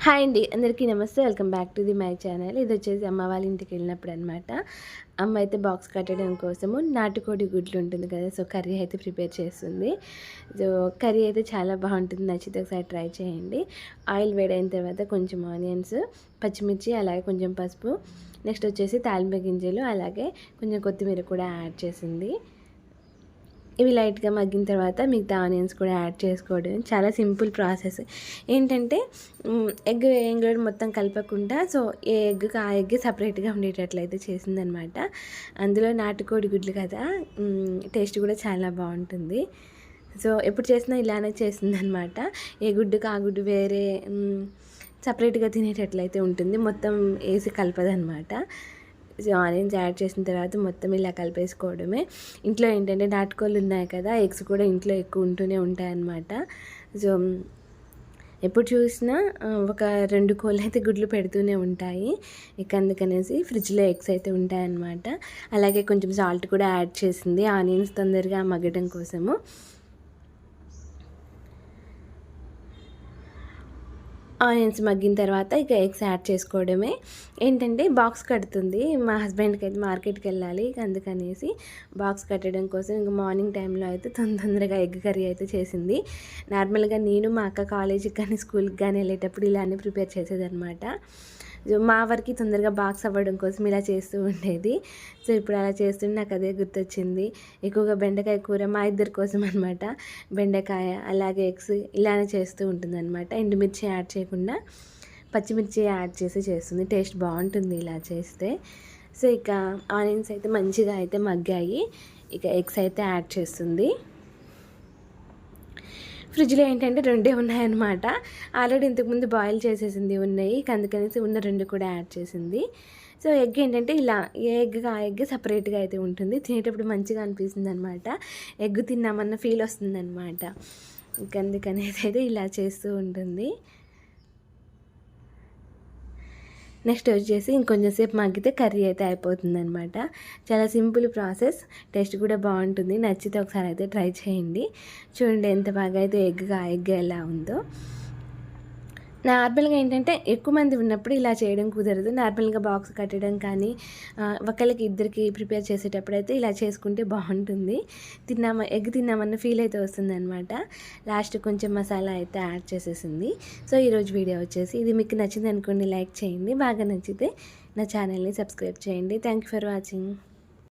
Hi అండి, అందరికీ నమస్తే. Welcome back to my channel. ఇది వచ్చేసి అమ్మ వాళ్ళ ఇంటికి వెళ్ళినప్పుడు అనమాట. అమ్మ అయితే బాక్స్ కట్టడం కోసము నాటుకోడి గుడ్లు ఉంటుంది కదా, సో కర్రీ అయితే ప్రిపేర్ చేస్తుంది. సో కర్రీ అయితే చాలా బాగుంటుంది, నచ్చితే ఒకసారి ట్రై చేయండి. ఆయిల్ వేడైన తర్వాత కొంచెం ఆనియన్స్, పచ్చిమిర్చి, అలాగే కొంచెం పసుపు, నెక్స్ట్ వచ్చేసి తాలింపు గింజలు, అలాగే కొంచెం కొత్తిమీర కూడా యాడ్ చేసింది. ఇవి లైట్గా మగ్గిన తర్వాత మిగతా ఆనియన్స్ కూడా యాడ్ చేసుకోవడం చాలా సింపుల్ ప్రాసెస్. ఏంటంటే ఎగ్ వేయంగా మొత్తం కలపకుండా, సో ఏ ఎగ్కి ఆ ఎగ్ సపరేట్గా ఉండేటట్లయితే చేసిందనమాట. అందులో నాటుకోడి గుడ్లు కదా, టేస్ట్ కూడా చాలా బాగుంటుంది. సో ఎప్పుడు చేసినా ఇలానే చేసిందనమాట. ఏ గుడ్డుకి ఆ గుడ్డు వేరే సపరేట్గా తినేటట్లయితే ఉంటుంది, మొత్తం వేసి కలపదనమాట. ఆనియన్స్ యాడ్ చేసిన తర్వాత మొత్తం ఇలా కలిపేసుకోవడమే. ఇంట్లో ఏంటంటే నాటుకోళ్ళు ఉన్నాయి కదా, ఎగ్స్ కూడా ఇంట్లో ఎక్కువ ఉంటూనే ఉంటాయన్నమాట. సో ఎప్పుడు చూసినా ఒక 2 కోళ్ళు అయితే గుడ్లు పెడుతూనే ఉంటాయి. ఇక అందుకనేసి ఫ్రిడ్జ్లో ఎగ్స్ అయితే ఉంటాయన్నమాట. అలాగే కొంచెం సాల్ట్ కూడా యాడ్ చేసింది ఆనియన్స్ తొందరగా మగ్గడం కోసము. ఆనియన్స్ మగ్గిన తర్వాత ఇక ఎగ్స్ యాడ్ చేసుకోవడమే. ఏంటంటే బాక్స్ కడుతుంది మా హస్బెండ్కి, అయితే మార్కెట్కి వెళ్ళాలి, అందుకనేసి బాక్స్ కట్టడం కోసం ఇంక మార్నింగ్ టైంలో అయితే తొందరగా ఎగ్ కర్రీ అయితే చేసింది. నార్మల్గా నేను మా అక్క కాలేజీకి కానీ స్కూల్కి కానీ వెళ్ళేటప్పుడు ఇలానే ప్రిపేర్ చేసేదనమాట. మా వరకు తొందరగా బాక్స్ అవ్వడం కోసం ఇలా చేస్తూ ఉండేది. సో ఇప్పుడు అలా చేస్తుంటే నాకు అదే గుర్తొచ్చింది. ఎక్కువగా బెండకాయ కూర మా ఇద్దరి కోసం అనమాట. బెండకాయ అలాగే ఎగ్స్ ఇలానే చేస్తూ ఉంటుందన్నమాట. ఎండుమిర్చి యాడ్ చేయకుండా పచ్చిమిర్చి యాడ్ చేసి చేస్తుంది. టేస్ట్ బాగుంటుంది ఇలా చేస్తే. సో ఇక ఆనియన్స్ అయితే మంచిగా అయితే మగ్గాయి. ఇక ఎగ్స్ అయితే యాడ్ చేస్తుంది. ఫ్రిడ్జ్లో ఏంటంటే 2 ఉన్నాయన్నమాట. ఆల్రెడీ ఇంతకుముందు బాయిల్ చేసేసింది ఉన్నాయి, అందుకనేసి ఉన్న 2 కూడా యాడ్ చేసింది. సో ఎగ్ ఏంటంటే ఇలా ఏ ఎగ్ ఆ ఎగ్ సపరేట్గా అయితే ఉంటుంది. తినేటప్పుడు మంచిగా అనిపిస్తుంది అనమాట. ఎగ్ తిన్నామన్న ఫీల్ వస్తుందన్నమాట. అందుకనేది అయితే ఇలా చేస్తూ ఉంటుంది. నెక్స్ట్ వచ్చేసి ఇంకొంచెం సేపు మగ్గితే కర్రీ అయితే అయిపోతుందనమాట. చాలా సింపుల్ ప్రాసెస్, టేస్ట్ కూడా బాగుంటుంది. నచ్చితే ఒకసారి అయితే ట్రై చేయండి. చూడండి ఎంత బాగా అయితే ఎగ్ ఎలా ఉందో. నార్మల్గా ఏంటంటే ఎక్కువ మంది ఉన్నప్పుడు ఇలా చేయడం కుదరదు. నార్మల్గా బాక్స్ కట్టడం కానీ ఒకళ్ళకి ఇద్దరికి ప్రిపేర్ చేసేటప్పుడు అయితే ఇలా చేసుకుంటే బాగుంటుంది. ఎగ్ తిన్నామన్న ఫీల్ అయితే వస్తుందన్నమాట. లాస్ట్ కొంచెం మసాలా అయితే యాడ్ చేసేసింది. సో ఈరోజు వీడియో వచ్చేసి ఇది మీకు నచ్చింది అనుకోండి, లైక్ చేయండి. బాగా నచ్చితే నా ఛానల్ని సబ్స్క్రైబ్ చేయండి. Thank you for watching.